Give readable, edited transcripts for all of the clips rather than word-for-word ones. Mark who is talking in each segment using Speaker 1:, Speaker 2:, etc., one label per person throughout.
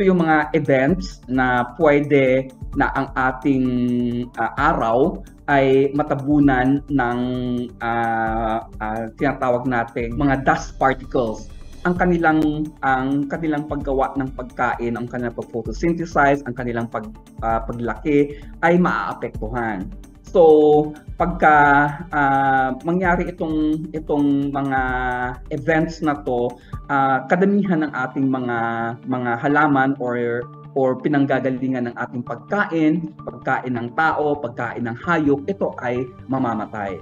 Speaker 1: yung mga events na pwede na ang ating araw ay matabunan ng tinatawag natin mga dust particles. Ang kanilang paggawa ng pagkain, ang kanilang pag-photosynthesize, ang kanilang paglaki ay maaapektuhan. So, pagka mangyari itong mga events na to, kadamihan ng ating mga halaman or pinanggagalingan ng ating pagkain ng tao, pagkain ng hayop, ito ay mamamatay.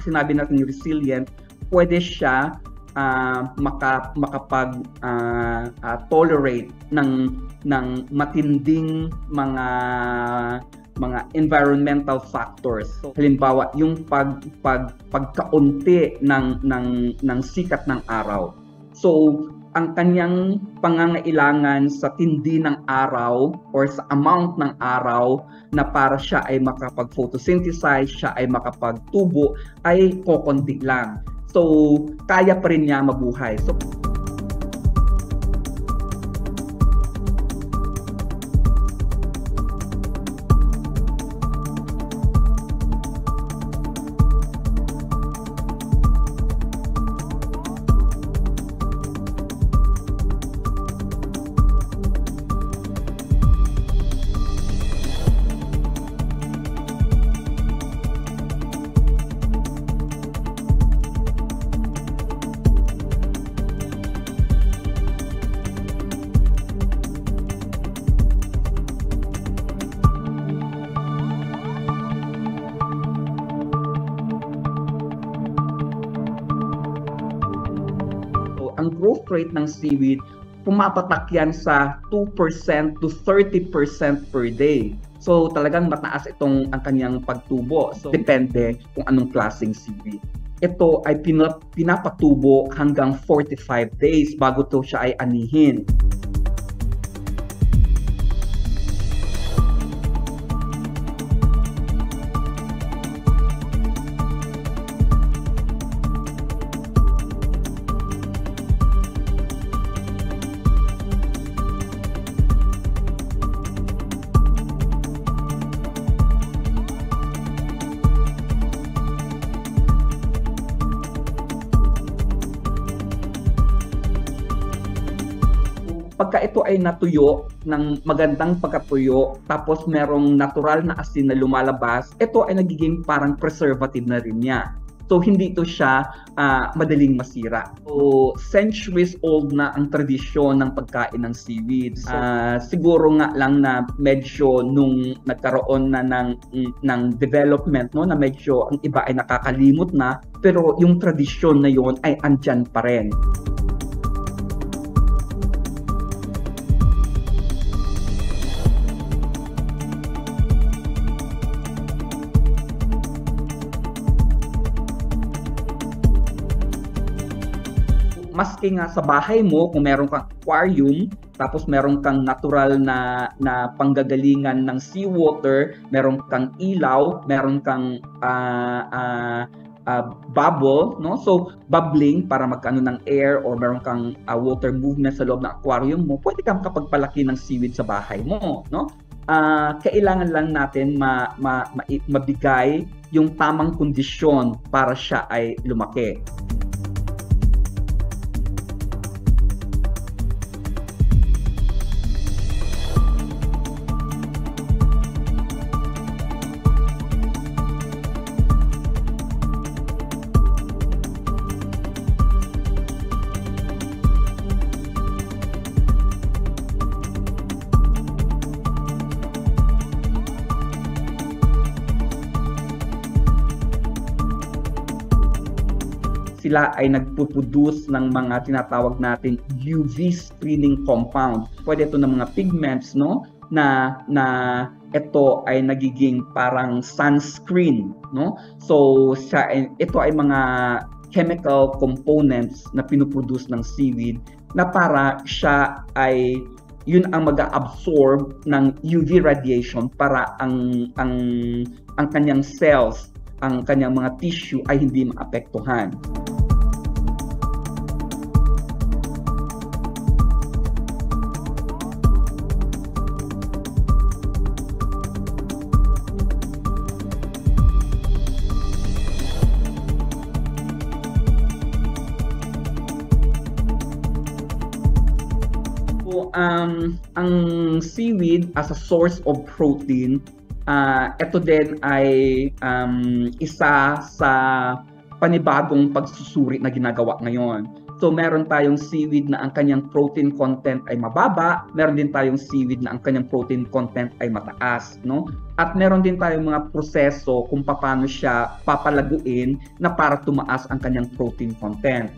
Speaker 1: Sinabi natin resilient, pwede siya makapag-tolerate ng matinding mga environmental factors. So, halimbawa, yung pagkaunti ng sikat ng araw. So, ang kanyang pangangailangan sa tindi ng araw or sa amount ng araw na para siya ay makapag-photosynthesize, siya ay makapagtubo, ay kokonti lang. So, kaya pa rin niya mabuhay. So, ang growth rate ng seaweed, pumapatak yan sa 2% to 30% per day. So talagang mataas ang kanyang pagtubo. So depende kung anong klaseng seaweed. Ito ay pinapatubo hanggang 45 days bago to siya ay anihin. Pagka ito ay natuyo ng magandang pagkatuyo, tapos merong natural na asin na lumalabas, ito ay nagiging parang preservative na rin niya. So hindi ito siya madaling masira. So centuries old na ang tradisyon ng pagkain ng seaweed. Siguro nga lang na medyo nung nagkaroon na ng development, no, na medyo ang iba ay nakakalimot na, pero yung tradisyon na yon ay andyan pa rin. Maski nga sa bahay mo, kung meron kang aquarium, tapos meron kang natural na panggagalingan ng seawater, meron kang ilaw, meron kang bubble, no? So, bubbling para magkano ng air, or meron kang water movement sa loob ng aquarium mo, pwede kang kapagpalaki ng seaweed sa bahay mo, no? Kailangan lang natin mabigay yung tamang kondisyon para siya ay lumaki. sila ay nagpo-produce ng mga tinatawag nating UV screening compound. Pwede ito ng mga pigments, no, na ito ay nagiging parang sunscreen, no? So ito ay mga chemical components na pinoproduce ng seaweed na para siya ay yun ang mag-absorb ng UV radiation para ang kanyang cells, ang kanyang mga tissue ay hindi maapektuhan. Ang seaweed as a source of protein, ito din ay isa sa panibagong pagsusuri na ginagawa ngayon. So meron tayong seaweed na ang kanyang protein content ay mababa, meron din tayong seaweed na ang kanyang protein content ay mataas, no? At meron din tayong mga proseso kung paano siya papalaguin na para tumaas ang kanyang protein content.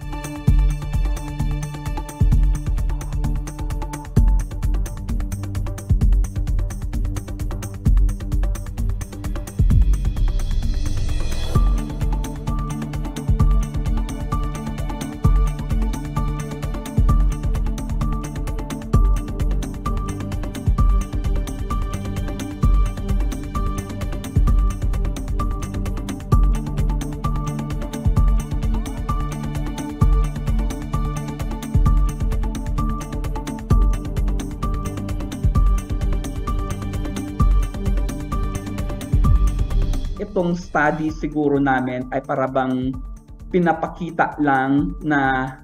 Speaker 1: Itong study siguro namin ay parabang pinapakita lang na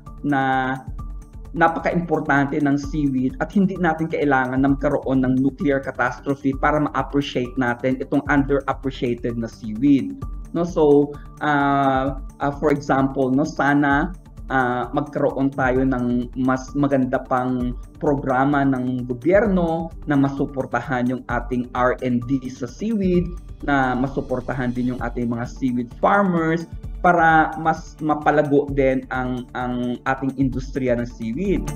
Speaker 1: napaka-importante ng seaweed at hindi natin kailangan na magkaroon ng nuclear catastrophe para ma-appreciate natin itong underappreciated na seaweed. No, so for example, no, sana magkaroon tayo ng mas maganda pang programa ng gobyerno na masuportahan yung ating R&D sa seaweed, na masuportahan din yung ating mga seaweed farmers para mas mapalago din ang ating industriya ng seaweed.